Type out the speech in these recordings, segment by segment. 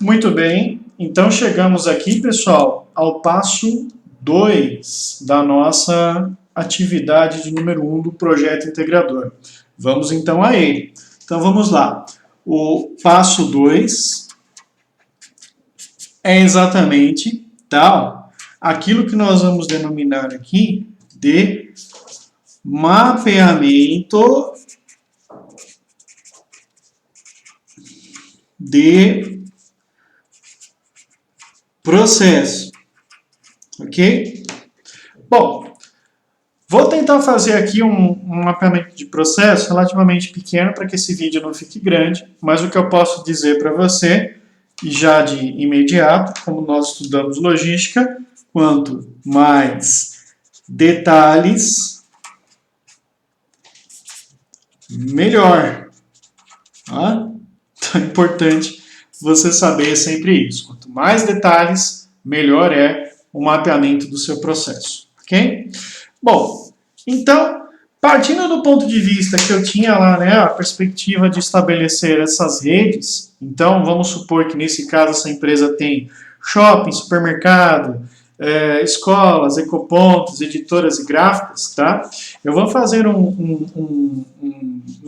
Muito bem, então chegamos aqui, pessoal, ao passo 2 da nossa atividade de número 1 do projeto integrador. Vamos então a ele. Então vamos lá. O passo 2 é exatamente aquilo que nós vamos denominar aqui de mapeamento de processo, ok? Bom, vou tentar fazer aqui um mapeamento de processo relativamente pequeno para que esse vídeo não fique grande, mas o que eu posso dizer para você, e já de imediato, como nós estudamos logística, quanto mais detalhes, melhor. Tá? Então é importante você saber sempre isso. Quanto mais detalhes, melhor é o mapeamento do seu processo. Ok? Bom, então, partindo do ponto de vista que eu tinha lá, né, a perspectiva de estabelecer essas redes, então vamos supor que nesse caso essa empresa tem shopping, supermercado, escolas, ecopontos, editoras e gráficas, tá? Eu vou fazer um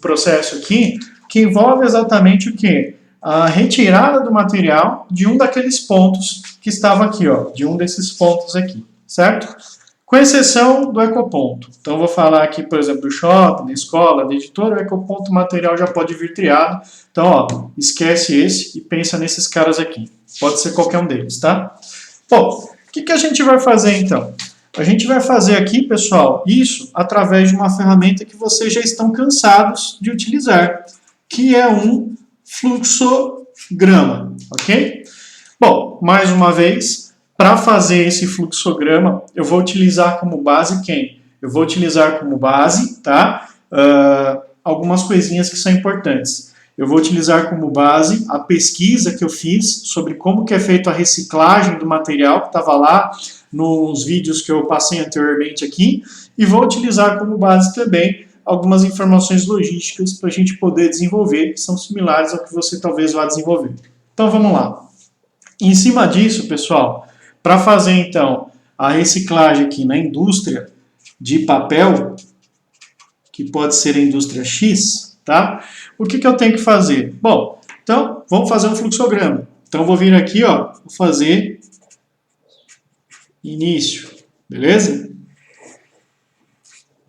processo aqui que envolve exatamente o quê? A retirada do material de um daqueles pontos que estava aqui, ó, de um desses pontos aqui, certo? Com exceção do ecoponto. Então, eu vou falar aqui, por exemplo, do shopping, da escola, da editora, o ecoponto, o material já pode vir triado. Então, ó, esquece esse e pensa nesses caras aqui. Pode ser qualquer um deles, tá? Bom, o que a gente vai fazer, então? A gente vai fazer aqui, pessoal, isso através de uma ferramenta que vocês já estão cansados de utilizar, que é um fluxograma, ok? Bom, mais uma vez, para fazer esse fluxograma, eu vou utilizar como base quem? Eu vou utilizar como base, tá? Algumas coisinhas que são importantes. Eu vou utilizar como base a pesquisa que eu fiz sobre como que é feita a reciclagem do material que estava lá nos vídeos que eu passei anteriormente aqui, e vou utilizar como base também algumas informações logísticas para a gente poder desenvolver, que são similares ao que você talvez vá desenvolver. Então vamos lá. Em cima disso, pessoal, para fazer então a reciclagem aqui na indústria de papel, que pode ser a indústria X, tá? O que eu tenho que fazer? Bom, então vamos fazer um fluxograma. Então vou vir aqui, ó, vou fazer início, beleza?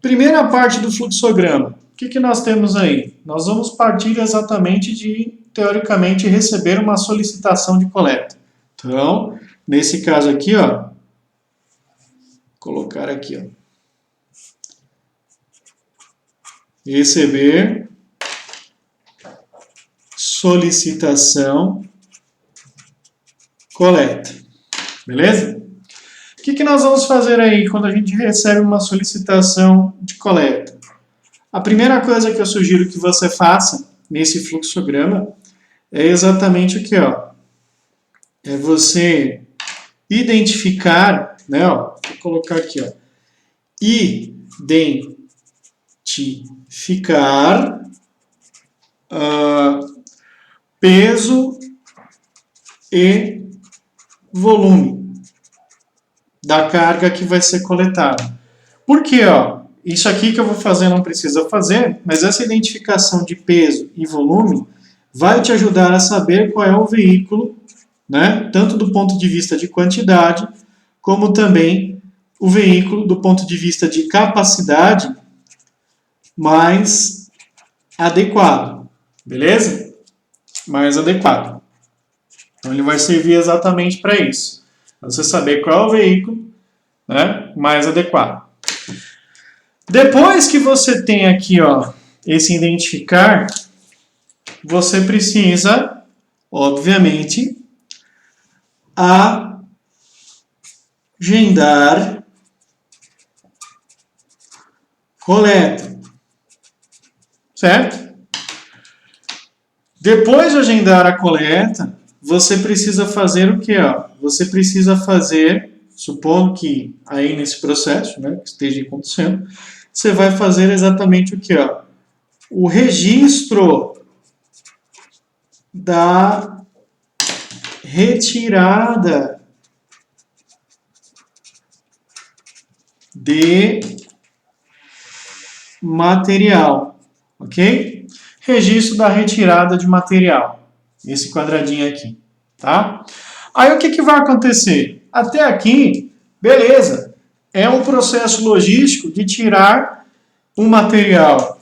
Primeira parte do fluxograma, o que nós temos aí? Nós vamos partir exatamente de, teoricamente, receber uma solicitação de coleta. Então, nesse caso aqui, ó, vou colocar aqui, ó, receber solicitação coleta, beleza? O que nós vamos fazer aí quando a gente recebe uma solicitação de coleta? A primeira coisa que eu sugiro que você faça nesse fluxograma é exatamente o que, ó, é você identificar, né, ó, vou colocar aqui, ó, identificar peso e volume da carga que vai ser coletada. Por quê? Ó, isso aqui que eu vou fazer não precisa fazer, mas essa identificação de peso e volume vai te ajudar a saber qual é o veículo, né, tanto do ponto de vista de quantidade, como também o veículo do ponto de vista de capacidade mais adequado. Beleza? Mais adequado. Então ele vai servir exatamente para isso. Você saber qual é o veículo, né, mais adequado. Depois que você tem aqui, ó, esse identificar, você precisa, obviamente, agendar coleta. Certo? Depois de agendar a coleta, você precisa fazer o quê? Ó? Você precisa fazer, supondo que aí nesse processo, né, que esteja acontecendo, você vai fazer exatamente o quê? Ó? O registro da retirada de material, ok? Registro da retirada de material, esse quadradinho aqui, tá? Aí o que vai acontecer? Até aqui, beleza, é um processo logístico de tirar um material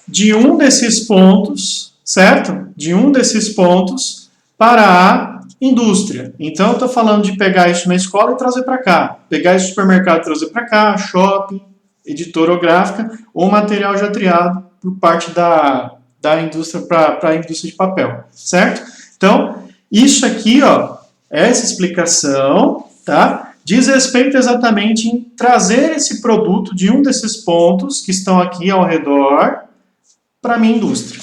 de um desses pontos, certo? De um desses pontos para a indústria. Então, eu estou falando de pegar isso na escola e trazer para cá. Pegar esse supermercado e trazer para cá, shopping, editora ou gráfica, ou material já triado por parte da indústria para a indústria de papel, certo? Então, isso aqui, ó, essa explicação, tá? Diz respeito exatamente em trazer esse produto de um desses pontos que estão aqui ao redor para a minha indústria,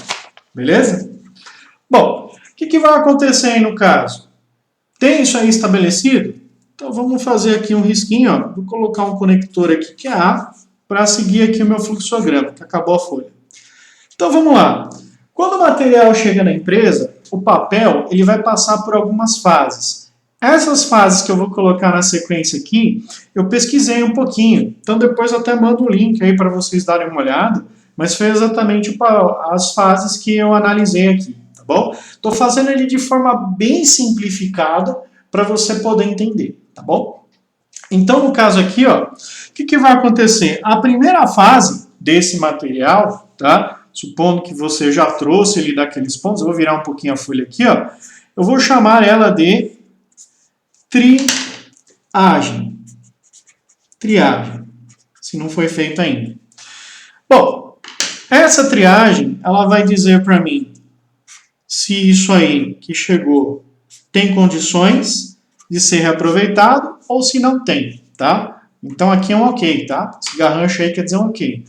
beleza? Bom, o que vai acontecer aí no caso? Tem isso aí estabelecido? Então vamos fazer aqui um risquinho, ó. Vou colocar um conector aqui que é A, para seguir aqui o meu fluxograma, que acabou a folha. Então vamos lá. Quando o material chega na empresa, o papel ele vai passar por algumas fases. Essas fases que eu vou colocar na sequência aqui, eu pesquisei um pouquinho. Então depois eu até mando o link aí para vocês darem uma olhada, mas foi exatamente as fases que eu analisei aqui, tá bom? Estou fazendo ele de forma bem simplificada para você poder entender, tá bom? Então no caso aqui, ó, o que vai acontecer? A primeira fase desse material, tá? Supondo que você já trouxe ele daqueles pontos, eu vou virar um pouquinho a folha aqui, ó. Eu vou chamar ela de triagem. Triagem, se não foi feito ainda. Bom, essa triagem, ela vai dizer para mim se isso aí que chegou tem condições de ser reaproveitado ou se não tem, tá? Então aqui é um ok, tá? Esse garrancho aí quer dizer um ok.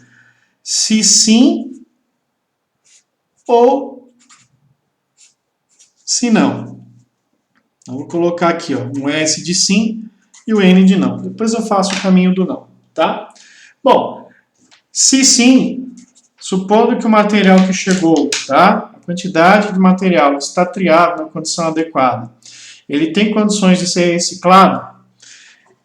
Se sim ou se não. Então, vou colocar aqui, ó, um S de sim e o N de não. Depois eu faço o caminho do não, tá? Bom, se sim, supondo que o material que chegou, tá? A quantidade de material que está triado na condição adequada, ele tem condições de ser reciclado,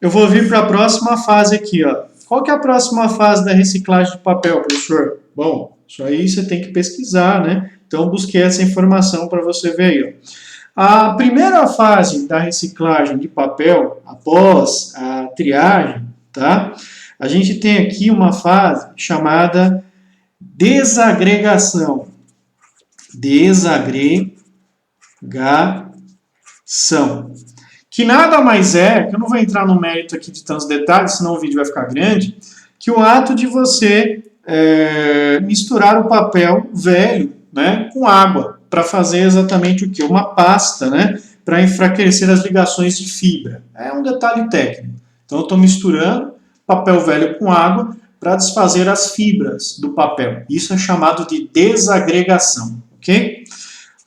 eu vou vir para a próxima fase aqui, ó. Qual que é a próxima fase da reciclagem de papel, professor? Bom, isso aí você tem que pesquisar, né? Então, busquei essa informação para você ver aí, ó. A primeira fase da reciclagem de papel, após a triagem, tá? A gente tem aqui uma fase chamada desagregação. Desagregação. Que nada mais é, que eu não vou entrar no mérito aqui de tantos detalhes, senão o vídeo vai ficar grande, que o ato de você misturar o papel velho, né, com água, para fazer exatamente o que? Uma pasta, né, para enfraquecer as ligações de fibra. É um detalhe técnico. Então eu estou misturando papel velho com água para desfazer as fibras do papel. Isso é chamado de desagregação, ok?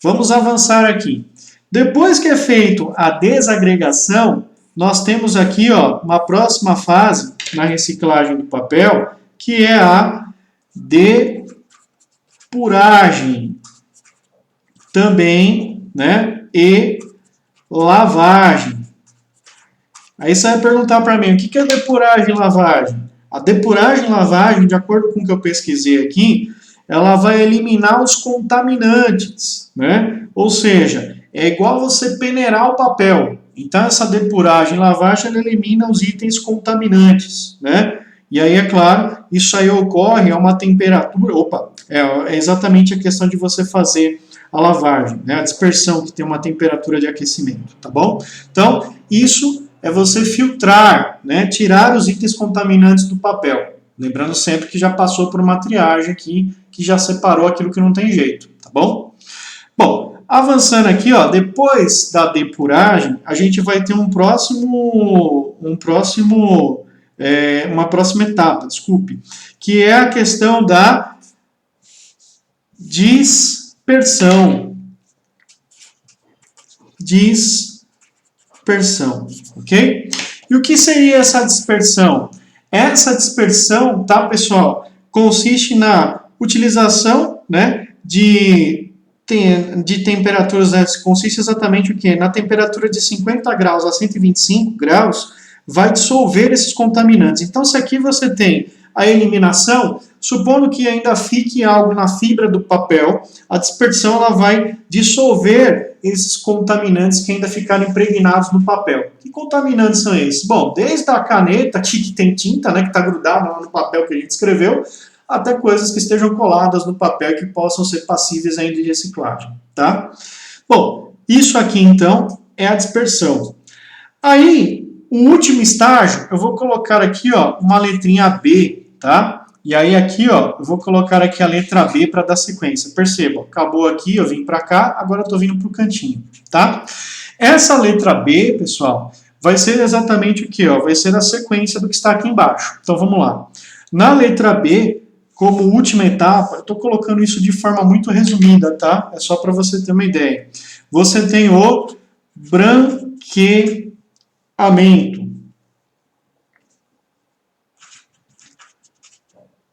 Vamos avançar aqui. Depois que é feito a desagregação, nós temos aqui, ó, uma próxima fase na reciclagem do papel, que é a depuragem. Também, né, e lavagem. Aí você vai perguntar para mim, o que é depuragem e lavagem? A depuragem e lavagem, de acordo com o que eu pesquisei aqui, ela vai eliminar os contaminantes, né? Ou seja, é igual você peneirar o papel. Então, essa depuragem e lavagem, ela elimina os itens contaminantes, né? E aí, é claro, isso aí ocorre a uma temperatura... é exatamente a questão de você fazer a lavagem, né? A dispersão, que tem uma temperatura de aquecimento, tá bom? Então, isso é você filtrar, né? Tirar os itens contaminantes do papel. Lembrando sempre que já passou por uma triagem aqui, que já separou aquilo que não tem jeito, tá bom? Bom, avançando aqui, ó, depois da depuragem, a gente vai ter uma próxima etapa, desculpe, que é a questão da dispersão. Dispersão, ok? E o que seria essa dispersão? Essa dispersão, tá, pessoal, consiste na utilização, né, de de temperaturas, né, consiste exatamente o quê? Na temperatura de 50 graus a 125 graus, vai dissolver esses contaminantes. Então, se aqui você tem a eliminação, supondo que ainda fique algo na fibra do papel, a dispersão ela vai dissolver esses contaminantes que ainda ficaram impregnados no papel. Que contaminantes são esses? Bom, desde a caneta aqui que tem tinta, né, que está grudada no papel que a gente escreveu, até coisas que estejam coladas no papel e que possam ser passíveis ainda de reciclagem, tá? Bom, isso aqui então é a dispersão. Aí, o último estágio, eu vou colocar aqui, ó, uma letrinha B, tá? E aí aqui, ó, eu vou colocar aqui a letra B para dar sequência. Percebam, acabou aqui, eu vim para cá, agora eu estou vindo para o cantinho, tá? Essa letra B, pessoal, vai ser exatamente o que, ó? Vai ser a sequência do que está aqui embaixo. Então, vamos lá. Na letra B, como última etapa, eu estou colocando isso de forma muito resumida, tá? É só para você ter uma ideia. Você tem o branqueamento.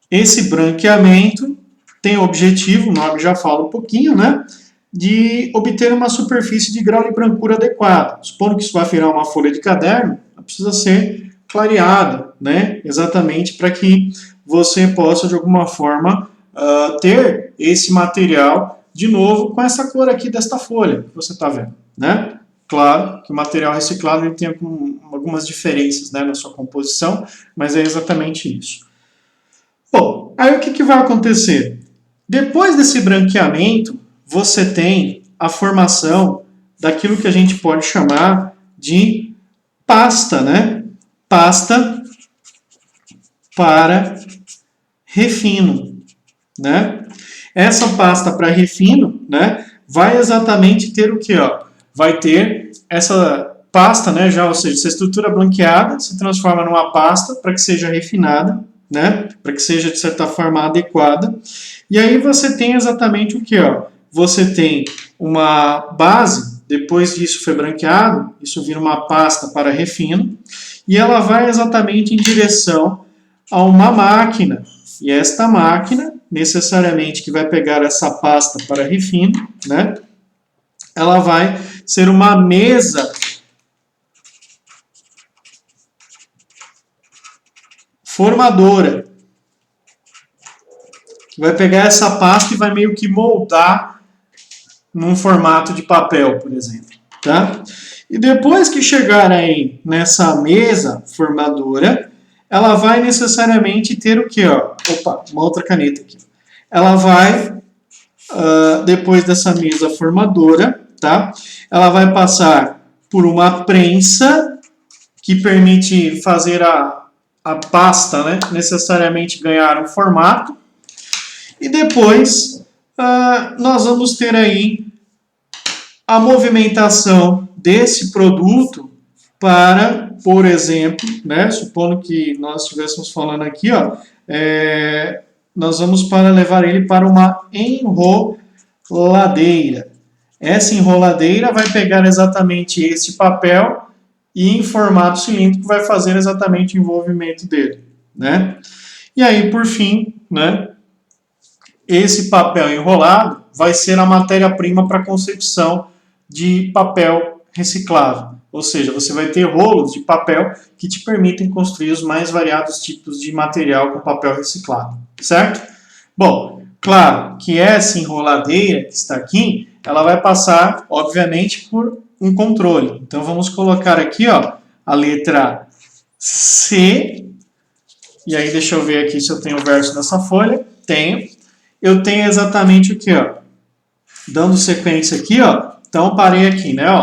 Esse branqueamento tem o objetivo, o nome já fala um pouquinho, né? De obter uma superfície de grau de brancura adequada. Supondo que isso vai virar uma folha de caderno, ela precisa ser clareada, né? Exatamente para que você possa, de alguma forma, ter esse material de novo com essa cor aqui desta folha que você está vendo, né? Claro que o material reciclado ele tem algumas diferenças, né, na sua composição, mas é exatamente isso. Bom, aí o que vai acontecer? Depois desse branqueamento, você tem a formação daquilo que a gente pode chamar de pasta, né? Pasta para refino, né? Essa pasta para refino, né, vai exatamente ter o que, ó? Vai ter essa pasta, né, já, ou seja, essa estrutura branqueada se transforma numa pasta para que seja refinada, né, para que seja de certa forma adequada. E aí você tem exatamente o que, ó? Você tem uma base, depois disso foi branqueado, isso vira uma pasta para refino, e ela vai exatamente em direção a uma máquina. E esta máquina, necessariamente, que vai pegar essa pasta para refino, né? Ela vai ser uma mesa formadora, que vai pegar essa pasta e vai meio que moldar num formato de papel, por exemplo, tá? E depois que chegar aí nessa mesa formadora, ela vai necessariamente ter o que, ó? Opa, uma outra caneta aqui. Ela vai, depois dessa mesa formadora, tá? Ela vai passar por uma prensa que permite fazer a pasta, né, necessariamente ganhar um formato. E depois nós vamos ter aí a movimentação desse produto para, por exemplo, né, supondo que nós estivéssemos falando aqui, ó, nós vamos levar ele para uma enroladeira. Essa enroladeira vai pegar exatamente esse papel e em formato cilíndrico vai fazer exatamente o envolvimento dele, né? E aí, por fim, né, esse papel enrolado vai ser a matéria-prima para a concepção de papel reciclável. Ou seja, você vai ter rolos de papel que te permitem construir os mais variados tipos de material com papel reciclado, certo? Bom, claro que essa enroladeira que está aqui, ela vai passar, obviamente, por um controle. Então, vamos colocar aqui, ó, a letra C. E aí, deixa eu ver aqui se eu tenho o verso nessa folha. Tenho. Eu tenho exatamente o que, ó? Dando sequência aqui, ó. Então, parei aqui, né, ó.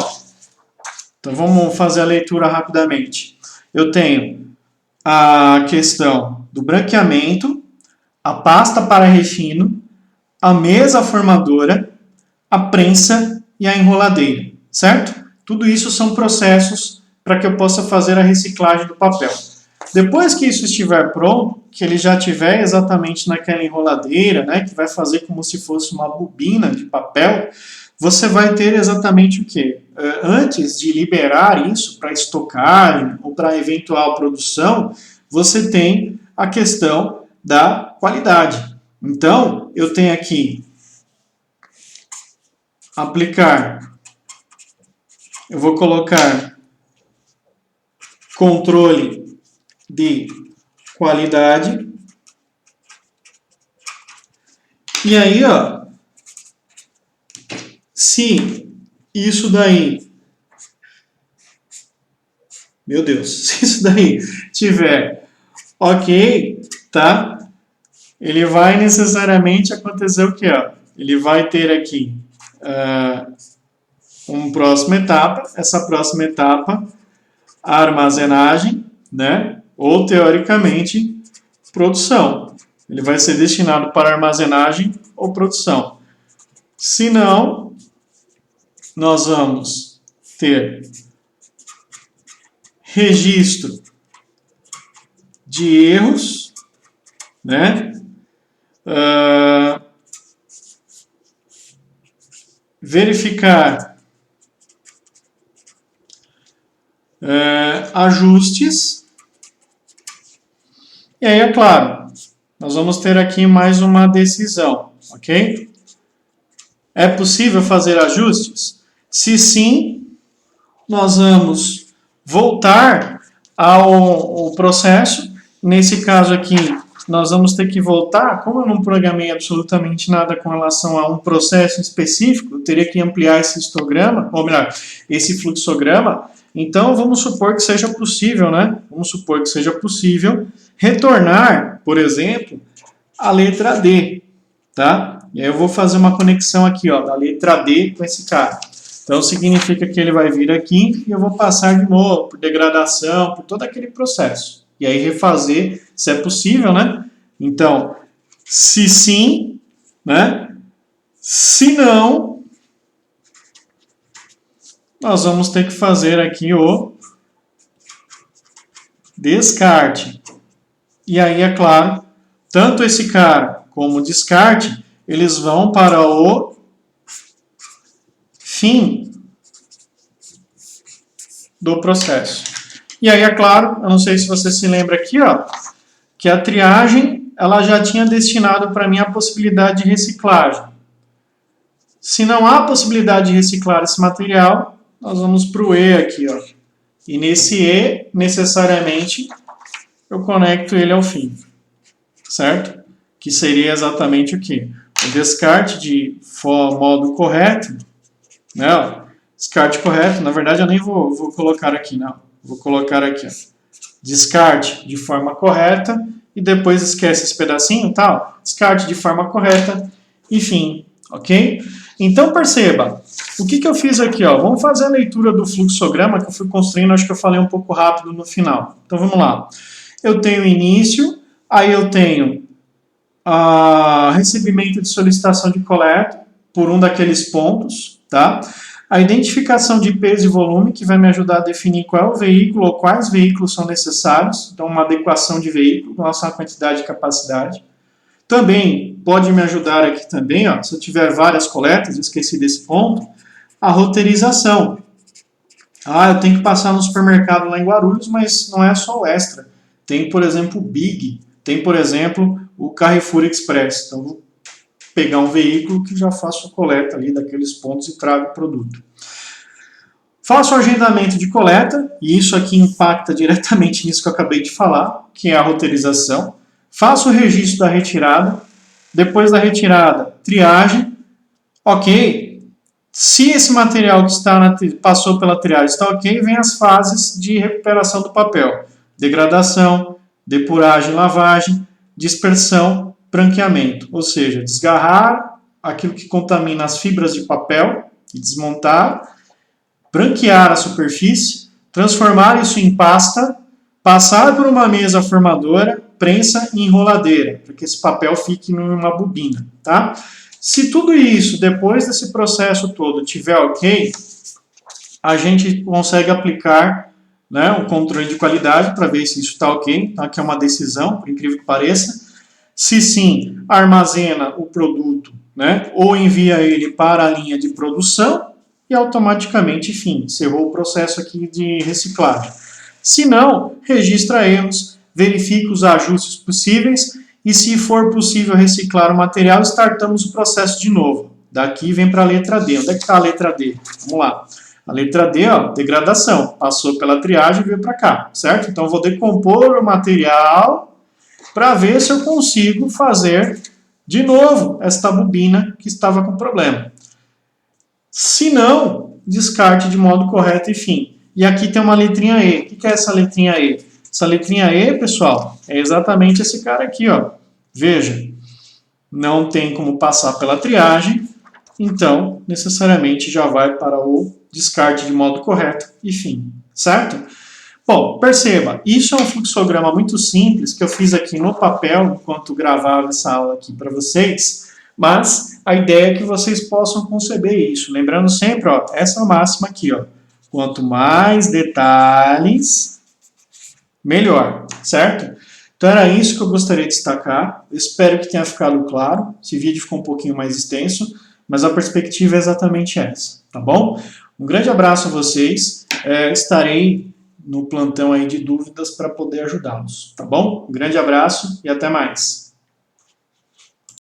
Então, vamos fazer a leitura rapidamente. Eu tenho a questão do branqueamento, a pasta para refino, a mesa formadora, a prensa e a enroladeira, certo? Tudo isso são processos para que eu possa fazer a reciclagem do papel. Depois que isso estiver pronto, que ele já estiver exatamente naquela enroladeira, né, que vai fazer como se fosse uma bobina de papel, você vai ter exatamente o quê? Antes de liberar isso para estocar ou para eventual produção, você tem a questão da qualidade. Então, eu tenho aqui aplicar. Eu vou colocar controle de qualidade. E aí, ó, se isso daí, meu Deus, se isso daí tiver ok, tá? Ele vai necessariamente acontecer o quê? Ó? Ele vai ter aqui uma próxima etapa. Essa próxima etapa, a armazenagem, né? Ou, teoricamente, produção. Ele vai ser destinado para armazenagem ou produção. Se não, nós vamos ter registro de erros, né? Verificar ajustes. E aí, é claro, nós vamos ter aqui mais uma decisão, ok? É possível fazer ajustes? Se sim, nós vamos voltar ao processo. Nesse caso aqui, nós vamos ter que voltar. Como eu não programei absolutamente nada com relação a um processo específico, eu teria que ampliar esse histograma, ou melhor, esse fluxograma. Então, vamos supor que seja possível, né? Vamos supor que seja possível retornar, por exemplo, a letra D, tá? E aí eu vou fazer uma conexão aqui, ó, da letra D com esse cara. Então, significa que ele vai vir aqui e eu vou passar de novo por degradação, por todo aquele processo. E aí refazer, se é possível, né? Então, se sim, né? Se não, nós vamos ter que fazer aqui o descarte. E aí, é claro, tanto esse cara como o descarte, eles vão para o fim do processo. E aí, é claro, eu não sei se você se lembra aqui, ó, que a triagem, ela já tinha destinado para mim a possibilidade de reciclagem. Se não há possibilidade de reciclar esse material, nós vamos para o E aqui, ó. E nesse E, necessariamente, eu conecto ele ao fim, certo? Que seria exatamente o quê? O descarte de modo correto, né? Ó, descarte correto, na verdade eu nem vou colocar aqui, não. Vou colocar aqui, ó. Descarte de forma correta e depois esquece esse pedacinho, tá? Descarte de forma correta e fim, ok? Então perceba, o que eu fiz aqui, ó? Vamos fazer a leitura do fluxograma que eu fui construindo, acho que eu falei um pouco rápido no final. Então vamos lá. Eu tenho início, aí eu tenho recebimento de solicitação de coleta por um daqueles pontos, tá? A identificação de peso e volume, que vai me ajudar a definir qual é o veículo ou quais veículos são necessários, então uma adequação de veículo com relação à quantidade e capacidade. Também pode me ajudar aqui também, ó, se eu tiver várias coletas, eu esqueci desse ponto, a roteirização. Eu tenho que passar no supermercado lá em Guarulhos, mas não é só o Extra. Tem, por exemplo, o Big, tem, por exemplo, o Carrefour Express. Então, vou pegar um veículo que já faço a coleta ali daqueles pontos e trago o produto. Faço o agendamento de coleta, e isso aqui impacta diretamente nisso que eu acabei de falar, que é a roteirização. Faço o registro da retirada, depois da retirada, triagem. Ok, se esse material que passou pela triagem está ok, vem as fases de recuperação do papel. Degradação, depuragem, lavagem, dispersão, branqueamento. Ou seja, desgarrar aquilo que contamina as fibras de papel e desmontar, branquear a superfície, transformar isso em pasta, passar por uma mesa formadora, prensa e enroladeira, para que esse papel fique numa bobina, tá? Se tudo isso, depois desse processo todo, tiver ok, a gente consegue aplicar, né, um controle de qualidade para ver se isso está ok. Então, aqui é uma decisão, por incrível que pareça. Se sim, armazena o produto, né, ou envia ele para a linha de produção e automaticamente, enfim, encerrou o processo aqui de reciclagem. Se não, registra erros, verifica os ajustes possíveis e, se for possível reciclar o material, startamos o processo de novo. daqui vem para a letra D. Onde é que está a letra D? Vamos lá. A letra D, ó, degradação. Passou pela triagem e veio para cá, certo? Então, eu vou decompor o material para ver se eu consigo fazer de novo esta bobina que estava com problema. Se não, descarte de modo correto e fim. E aqui tem uma letrinha E. O que é essa letrinha E? Essa letrinha E, pessoal, é exatamente esse cara aqui, ó. Veja, não tem como passar pela triagem, então, necessariamente, já vai para o descarte de modo correto e fim, certo? Bom, perceba, isso é um fluxograma muito simples que eu fiz aqui no papel enquanto gravava essa aula aqui para vocês, mas a ideia é que vocês possam conceber isso. Lembrando sempre, ó, essa máxima aqui, ó, quanto mais detalhes, melhor, certo? Então era isso que eu gostaria de destacar. Eu espero que tenha ficado claro. Esse vídeo ficou um pouquinho mais extenso, mas a perspectiva é exatamente essa, tá bom? Um grande abraço a vocês. Estarei no plantão aí de dúvidas para poder ajudá-los, tá bom? Um grande abraço e até mais.